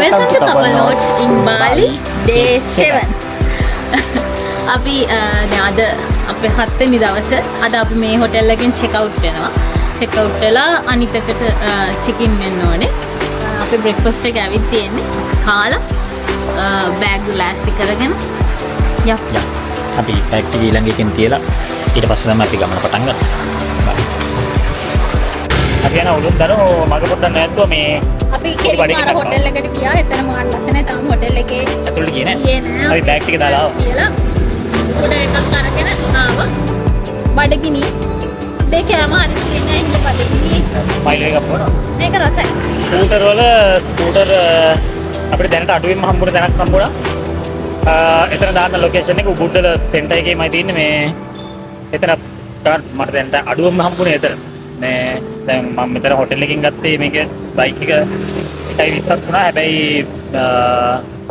Welcome to Couple Notes in Bali Day 7. අපි දැන් අද අපේ 7 වෙනි දවසේ අද අපි මේ හොටෙල් එකෙන් චෙක් අවුට් වෙනවා. චෙක් අවුට් වෙලා අනිත් එකට චෙක් ඉන් වෙන්න ඕනේ. අපි බ්‍රෙක්ෆාස්ට් එක ඇවිත් තියෙන්නේ. කාලා බෑග් ලෑස්ති කරගෙන යප් අපි බෑග් ටික ඊළඟ එකෙන් තියලා ඊට පස්සේ තමයි අපි ගමන පටන් ගන්න. අපි යන උඩුන් දරෝ මග පොඩ්ඩක් නැද්දුවා මේ අපි කෙලින්ම අර හොටෙල් එකට ගියා. එතන මාල් ලස්සනයි. තාම හොටෙල් එකේ ඇතුළට ගියේ නෑ. අපි බෑග් ටික දාලා ආවා. කියලා උඩ එකක් අරගෙන ආවා. බඩගිනි දෙකම හරි තියෙන්නේ හිල බඩගිනි. මයිල් එකක් වුණා. මේක රසයි. ස්කූටර් අපිට දැනට අඩුවෙන්ම හම්බුන තැනක් හම්බුණා. එතන දාන්න ලොකේෂන් එක උබුඩ්ඩල සෙන්ටර් එකේමයි තියෙන්නේ මේ. එතන මට දැනට අඩුවෙන්ම හම්බුනේ එතන. මේ දැන් මම මෙතන හොටෙල් එකකින් ගත්තේ මේක බයික් එක 1.20ක් වුණා. හැබැයි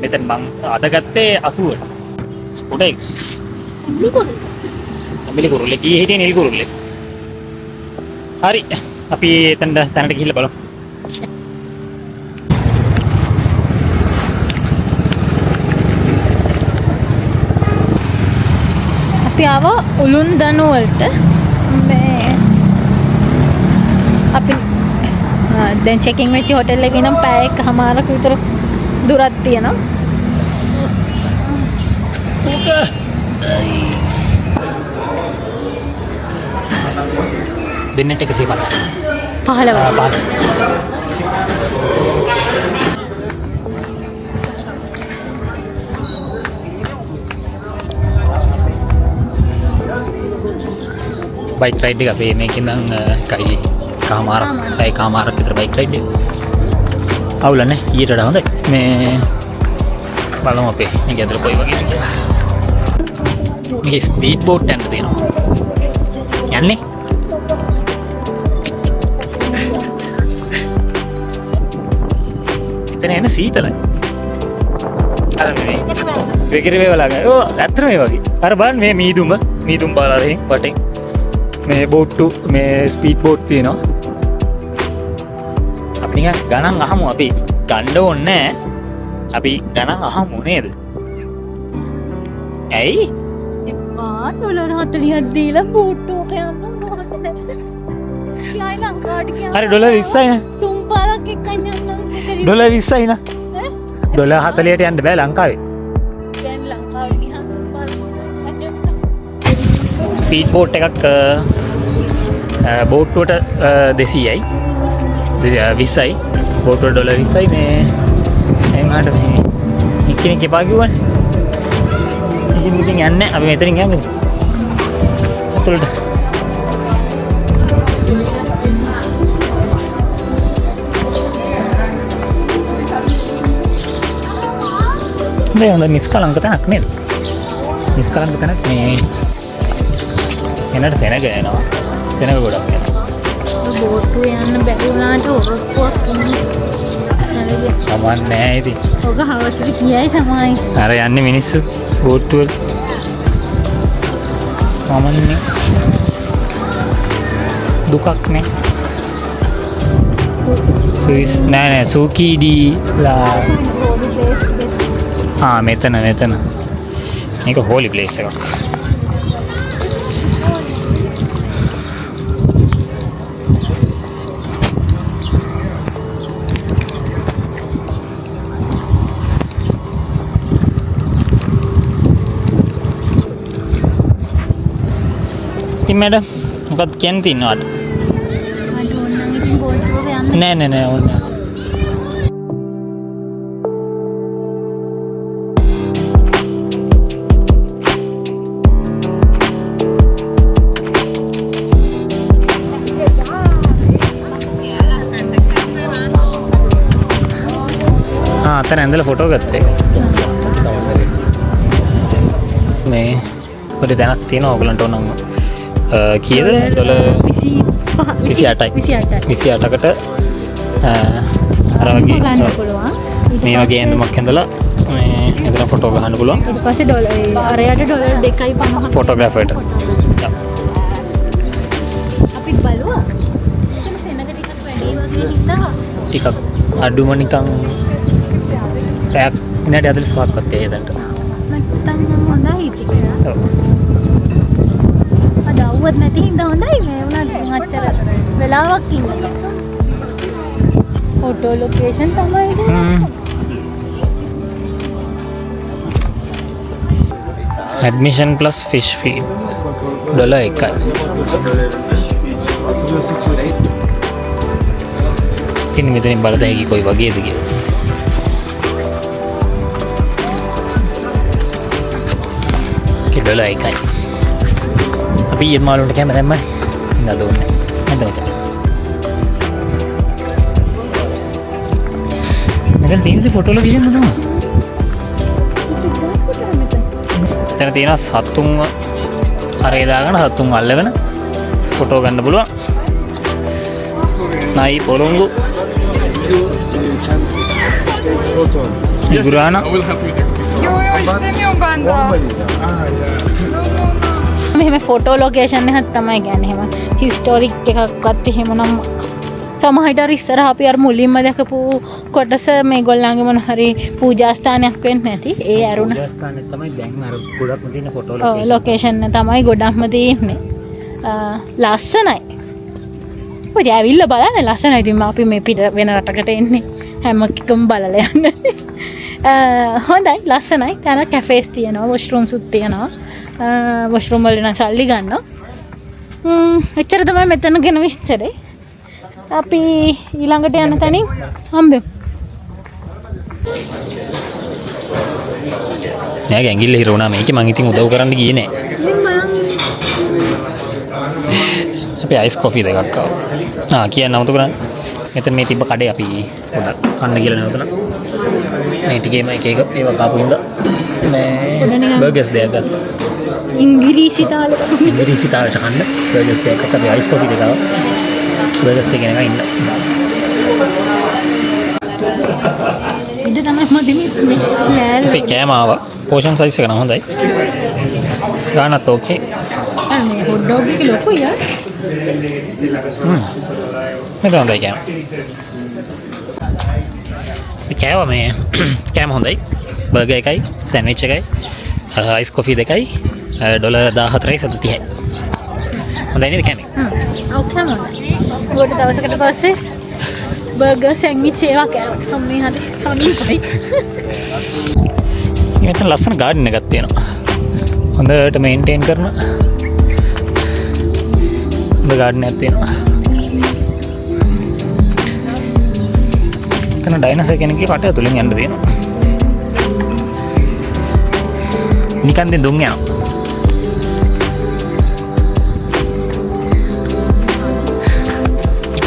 මෙතන මම අද ගත්තේ 80ට. ස්කූටර් එක. මිලි කුරුල්ලේ කී හිටියේ නිල් කුරුල්ලේ. හරි. අපි තැනට ගිහිල්ලා බලමු. අපි ආවා උලුන් දනු වලට. මේ අපි දැන් චෙකින් වෙච්ච හොටෙල් එකේ නම් පැය එකමාරක විතර දුරක් තියෙනවා. දෙන්නට 115. 15. බයික් රයිඩ් එක අපේ මේකෙන් නම් කයි කමාරක් විතර බයික් රයිඩ් එක. අවුල නැහැ. ඊට වඩා හොඳයි. මේ බලමු අපේ මේක ඇතුළේ කොයි වගේද කියලා. මේක ස්පීඩ් බෝට් යන්න තියෙනවා. යන්නේ. එතන එන සීතලයි. අර මේ වෙගිරි වේවලා ගන්න. ඔව් ඇත්තට මේ වගේ. අර බලන්න මේ මීදුම් බාලාරෙන් වටේ. මේ බෝට්ටු මේ ස්පීඩ් බෝට් තියෙනවා. අපි නිකන් ගණන් අහමු. අපි ගන්න ඕනේ නැහැ. අපි ගණන් අහමු නේද? ඇයි? එපා $40ක් දීලා බෝට් එක යන්න ඕනේ. යායි ලංකාවට ගියා. හරි $20යි නේ. තුන් පාරක් එක්ක යන්න $20යි නේ. $40ට යන්න බෑ ලංකාවේ. දැන් ලංකාවේ ගියා තුන් පාරක්. ස්පීඩ් බෝට් එකක් බෝට්ටුවට 200යි 20යි බෝට්ටුවට $20යි මේ එහමට මේ එක්කෙනෙක් එපා කිව්වනේ. ඉතින් යන්නේ අපි මෙතනින් යන්නේ අතුලට. මේ හොඳ නිස්කලංක තැනක් නේද? නිස්කලංක තැනක් මේ එනට සෙනග එනවා. සෙනග ගොඩක් එනවා. බෝට්ටුව යන්න බැරි වුණාට ඔරොත්තුවක් ඉන්නේ. කමක් නැහැ ඉතින්. ඔක හවසට කියයි තමයි. අර යන්නේ මිනිස්සු බෝට්ටුවල. කමන්නේ. දුකක් නේ. ස්විස් නෑ සූකීඩීලා. මෙතන. මේක හෝලි ප්ලේස් එකක්. मैडम මොකක්ද කියන්න තියෙනවද? මට ඕන නම් ඉතින් බෝට්ටුවක යන්න. නෑ ඕනේ. අතන ඇඳලා ෆොටෝ ගත්තේ. මේ පොඩි දැනක් තියෙනවා ඔයගලන්ට ඕනනම් කීයද? $28කට අර වගේ ගන්න පුළුවන්. මේ වගේ ඇඳුමක් ඇඳලා මේ එතන ෆොටෝ ගන්න පුළුවන්. ඊට පස්සේ අරයට $2.50 ෆොටෝග්‍රැෆර්ට. අපි බලුවා. එතන සෙනග ටිකක් වැඩි වගේ හින්දා ටිකක් අඩුම නිකන් පැයක් විනාඩි 45ක් වත් ඒ දැන්ට. නැත්තම් හොඳයි ඉතින්. ඔව්. අද අවුවත් නැති හින්දා හොඳයි මේ වුණාට අච්චර වෙලාවක් ඉන්නේ. ෆොටෝ ලොකේෂන් තමයි ඉතින්. ඇඩ්මිෂන් ප්ලස් ෆිෂ් ෆීඩ් $1යි. ඉතින් මෙතනින් බලද හැකි කොයි වගේද කියලා. $1යි. අපි ඊයේ මාළුන්ට කැම දැම්මනේ. ඉන්න දුන්නේ. නැද්ද මචං? මෙතන තියෙන්නේ ෆොටෝ ලොකේෂන් මොනවා? එතන තියෙනවා සතුන් අරේ දාගෙන සතුන් අල්ලගෙන ෆොටෝ ගන්න පුළුවන්. නයි පොළොංගු ඉගුරාන මෙහෙම ෆොටෝ ලොකේෂන් එකක් තමයි කියන්නේ. එහෙම හිස්ටොරික් එකක්වත් එහෙම නම් සමහරට අර ඉස්සරහ අපි අර මුලින්ම දැකපු කොටස මේගොල්ලන්ගේ මොන හරි පූජා ස්ථානයක් වෙන්න ඇති. ඒ අරුණ පූජා ස්ථානේ තමයි දැන් අර ගොඩක්ම තියෙන ෆොටෝ ලොකේෂන් තමයි ගොඩක්ම තියෙන්නේ. ලස්සනයි. ඔය ඇවිල්ලා බලන්න ලස්සනයි. ඉතින් අපි මේ පිට වෙන රටකට එන්නේ හැම එකකම බලලා යන්න. හොඳයි ලස්සනයි. තන කැෆේස් තියෙනවා, වොෂ්රූම්ස් උත් තියෙනවා. වොෂ්රූම් වල නම් සල්ලි ගන්නවා. එච්චර තමයි මෙතන ගැන විස්තරේ. අපි ඊළඟට යන තැනින් හම්බෙමු. නෑ ඇඟිල්ල හිර වුණා මේකේ මං ඉතින් උදව් කරන්න ගියේ නෑ. අපි අයිස් කොෆි දෙකක් ආවා. කියන්න නමුත් කරන්නේ. මෙතන මේ තිබ්බ කඩේ අපි පොඩක් කන්න කියලා නවතුණා. මේ ටිකේම එක එක ඒවා කාපු හින්දා මේ බර්ගර්ස් දෙකක් ගත්තා. ඉංග්‍රීසි තාලෙට කන්න බර්ගර්ස් දෙකක් අපි අයිස් කොෆි දෙකක් ආවා. බර්ගර්ස් දෙක ගෙනගෙන ඉන්න. ඉත තමයි මදිනේ නෑ. අපි කෑම ආවා. පෝෂන් සයිස් එක නම් හොඳයි. ගානත් ඕකේ. මේ හොට් ඩොග් එක ලොකුයි ආ. මේක හොඳයි කෑම. කෑම මේ කෑම හොඳයි. බර්ගර් එකයි, සෑන්ඩ්විච් එකයි, අයිස් කොෆි දෙකයි $14.30. හොඳයි නේද කෑම? ඔව් කෑම හොඳයි. ගොඩ දවසකට පස්සේ බර්ගර් සෑන්ඩ්විච් ඒවා කෑවා. මේ හරි සමීපයි. මෙතන ලස්සන ගාඩන් එකක් තියෙනවා. හොඳට මේන්ටේන් කරන හොඳ ගාඩන් එකක් තියෙනවා. එතන ඩයිනෝසර් කෙනෙක්ගේ කට ඇතුලෙන් යන්න තියෙනවා. නිකන් දෙන් දුන් යනවා.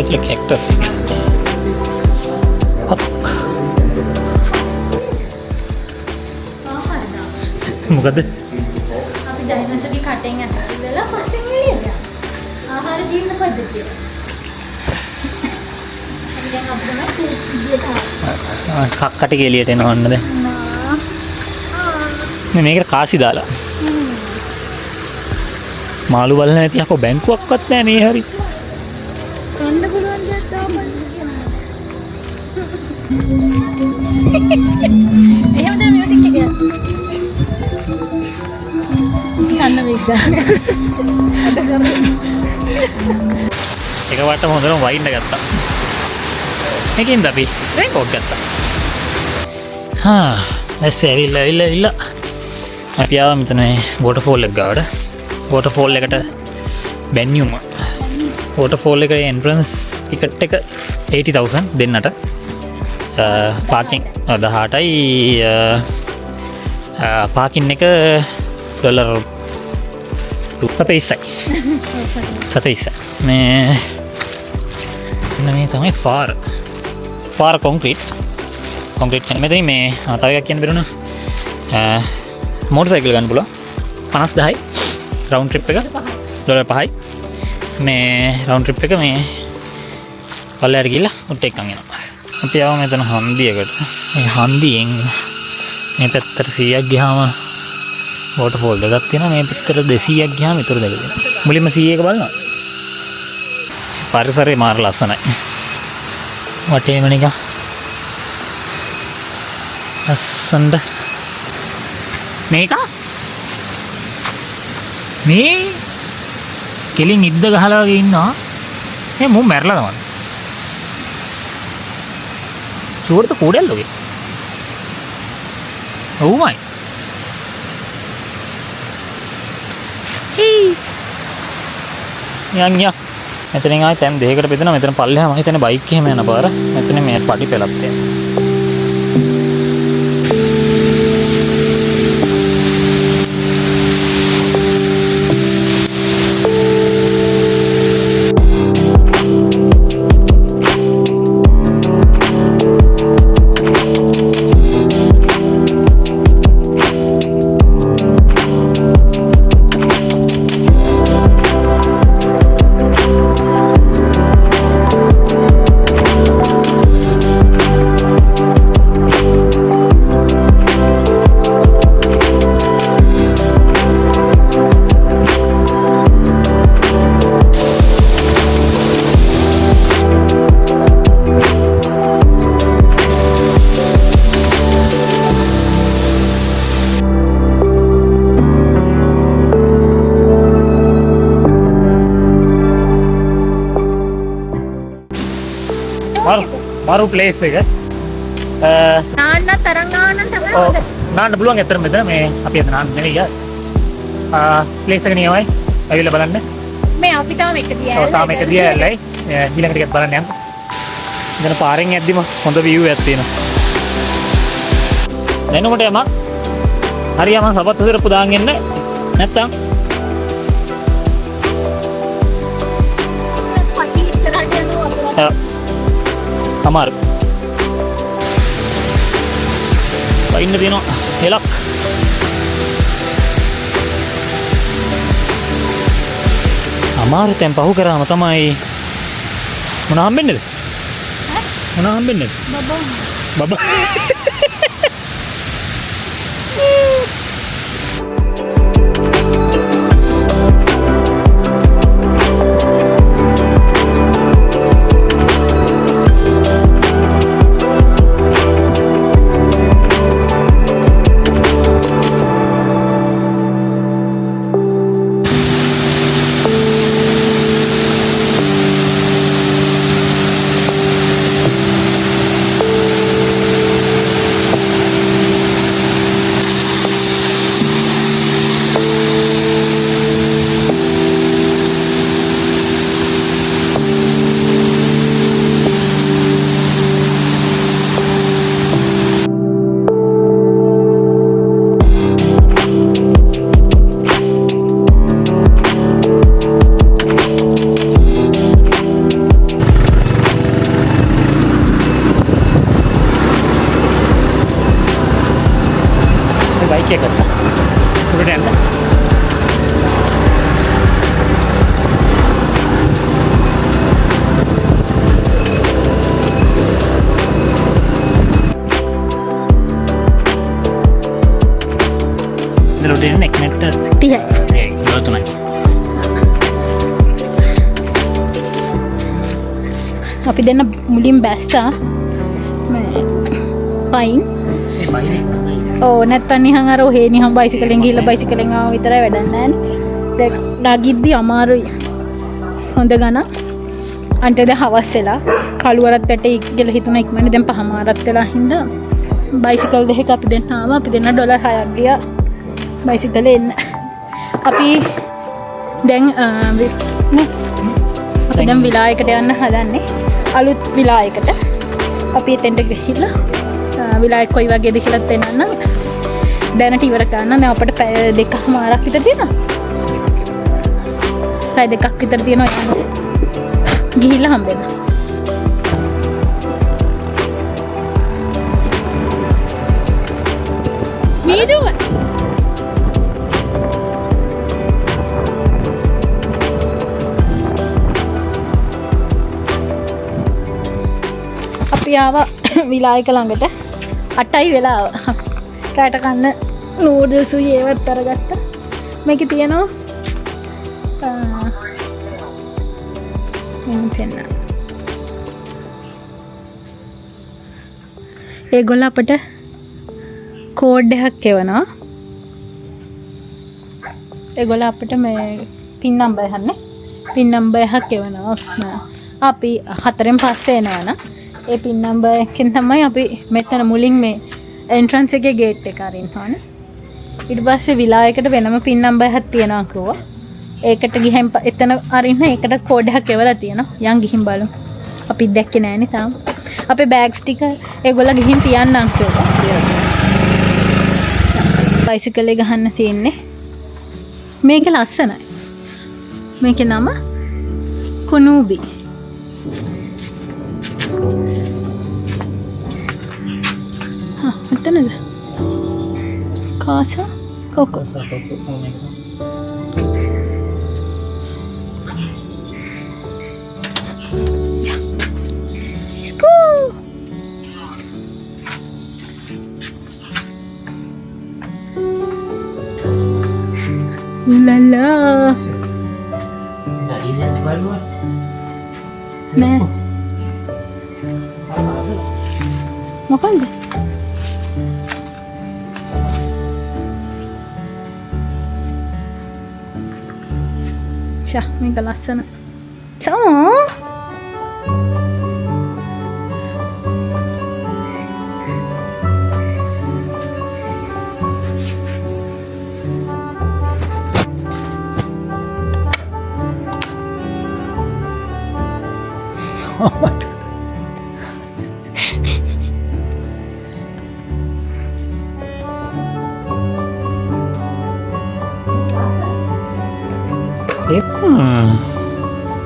ඒක කැක්ටස්. මොකද? අපි ඩයිනෝසර්ගේ කටෙන් ඇතුළේ පස්සෙන් එළියට යනවා. ආහාර ජීවන පද්ධතිය. අපි දැන් අපිට කක්කට එළියට එනවා ඔන්න දැන්. මේකට කාසි දාලා. මාළු බලන්න නැති යකෝ බැංකුවක්වත් නැහැ මේ හරි. කන්න පුළුවන් දෙයක් තාමත් එහෙමද මියුසික් එක කන්න වෙද්දා එක වටම හොඳටම වයින් ගත්තා. මේකෙන්ද අපි රේකෝඩ් ගත්තා. දැස් ඇවිල්ලා අපි ආවා මෙතන මේ වෝටර්ෆෝල් එක ගාවට. වෝටර්ෆෝල් එකට බැන්යුම. වෝටර්ෆෝල් එකේ එන්ට්‍රන්ස් ටිකට් එක 80,000 දෙන්නට. පාකින් 18යි. පාකින් එක $7.20. මේ තමයි පාර කොන්ක්‍රීට් කියන්නේ මෙතන මේ තව එකක් කියන්න බැරුණා. මෝටර් සයිකල් ගන්න පුළුවන් 50,000යි රවුන්ඩ් ට්‍රිප් එක $5යි. මේ රවුන්ඩ් ට්‍රිප් එක මේ පල්ලෙහාට ගිහලා උඩට එක්කන් එනවා. අපි ආව මෙතන හන්දියකට. මේ හන්දියෙන් මේ පැත්තට 100ක් ගියාම වෝටර්ෆෝල් දෙකක් තියෙනවා. මේ පැත්තට 200ක් ගියාම ඊතර දෙක තියෙනවා. මුලින්ම 100 එක බලනවා. පරිසරේ මාර ලස්සනයි. වටේම නිකන් අස්සන්ඩ මේක මේ කෙලින් ඉද්ද ගහලා වගේ ඉන්නවා මේ මු මැරලා තමයි චූරත කෝඩෙල්ලෝගේ ඔව්මයි යන් යා මෙතනින් ආයෙ තැන් දෙකකට බෙදෙනවා මෙතන පල්ලෙහාම හිතන්නේ බයික් එහෙම යන පාර මෙතන මේ පඩි පෙලක් තියෙනවා මාරු ප්ලේස් එක නාන්න තරම් නාන්න තමයි ඔව් නාන්න පුළුවන් ඇත්තටම මෙතන මේ අපි එතන නාන්න නෙවෙයි ප්ලේස් එක නියමයි ඇවිල්ලා බලන්න මේ අපි තාම එක දියා ඔව් තාම එක දිහා ඇල්ලයි ඊළඟට ටිකක් බලන්න යන්න ඉතන පාරෙන් යද්දිම හොඳ view එකක් තියෙනවා දැනුමට යම හරියම සපත්තු සිරප්පු දාන් එන්න නැත්තම් පටි ඉස්සරහට යනවා අමාරු වයින්න තියෙනවා හෙලක් අමාරු තැන් පහු කරාම තමයි මොන හම්බෙන්නේද මොන හම්බෙන්නේද බබා බයික් එක ගත්තා උඩට යන්න ඉතල උඩ යන්න 1 මීටර් 30යි ඒ තුනයි අපි දෙන්න මුලින් බැස්සා මේ පයින් ඕ නැත්තම් නිකන් අර ඔහේ නිකන් බයිසිකලෙන් ගිහිල්ලා බයිසිකලෙන් ආව විතරයි වැඩක් නැහැ නේ නගිද්දි අමාරුයි හොඳ ගණන් අන්ට දැන් හවස් වෙලා කළුවරත් වැටේ කියලා හිතුණා ඉක්මනට දැන් පහමාරත් වෙලා හින්දා බයිසිකල් දෙකක් අපි දෙන්න ආවා අපි දෙන්න ඩොලර් 6ක් ගියා බයිසිකලේ එන්න අපි දැන් නේ අපි දැන් විලායකට යන්න හදන්නේ අලුත් විලායකට අපි එතෙන්ට ගිහිල්ලා විලායක කොයි වගේද කියලා තේරෙන්න දැනට ඉවර කරන්න දැන් අපිට පැය දෙකමාරක් විතර තියෙනවා පැය දෙකක් විතර තියෙනවා යන්න ගිහිල්ලා හම්බෙන්න මීදුව අපි ආවා විලායක ළඟට 8යි වෙලාව. කාට කන්න නූඩල්ස් උයි ඒවත් අරගත්තා. මේකේ තියෙනවා පෙන්න. ඒගොල්ලෝ අපිට කෝඩ් එකක් එවනවා. ඒගොල්ලෝ අපිට මේ පින් නම්බර් හන්නේ. පින් නම්බර් එකක් එවනවා. අපි 4න් පස්සේ එනවනම් ඒ පින් නම්බර් එකෙන් තමයි අපි මෙතන මුලින් මේ එන්ට්‍රන්ස් එකේ ගේට් එක අරින්න ඕනේ. ඊට පස්සේ විලායකට වෙනම පින් නම්බර් එකක් තියෙනවා කිව්වා. ඒකට ගිහින් එතන අරින්න ඒකට කෝඩ් එකක් එවලා තියෙනවා. යන් ගිහින් බලමු. අපි දැක්කේ නෑනේ තාම. අපේ බෑග්ස් ටික ඒගොල්ලෝ ගිහින් තියන්නම් කිව්වා. බයිසිකල් එක ගහන්න තියෙන්නේ. මේක ලස්සනයි. මේකේ නම කුනූබි. එතනද? කාසා කොකෝ. Let's go. La la. Nè. මොකන්ද? මේක ලස්සන.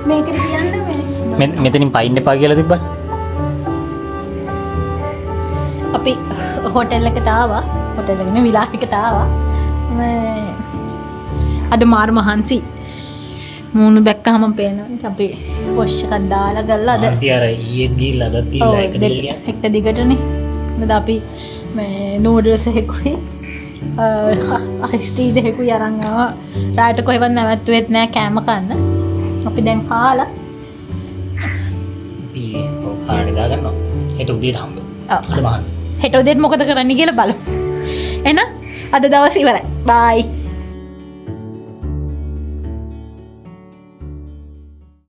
මේකට කියන්නේ මෙතනින් පයින් එපා කියලා තිබ්බා. අපි හෝටල් එකට ආවා. හෝටල් එකේ විලාසයකට ආවා. අද මාර මහන්සි. මූණු බැක්කම පේනවා. අපි වොෂ් එකක් දාලා ගල්ලා අද මහන්සි අර ඊයේ ගිහලා අදත් ගිහලා එක දිගටනේ. මොකද අපි මේ නූඩල්ස් එකකුයි අයිස්ටී දෙකකුයි අරන් ආවා. රාට කොහෙවත් නැවැත්තුවෙත් නෑ කෑම කන්න. අපි දැන් කාලා අපි ඔය කාඩ් එක දාගන්නවා. හෙට උදේට හම්බ. ඔව්. හෙට උදේට මොකද කරන්න කියලා බලමු. එහෙනම් අද දවස් ඉවරයි. බයි.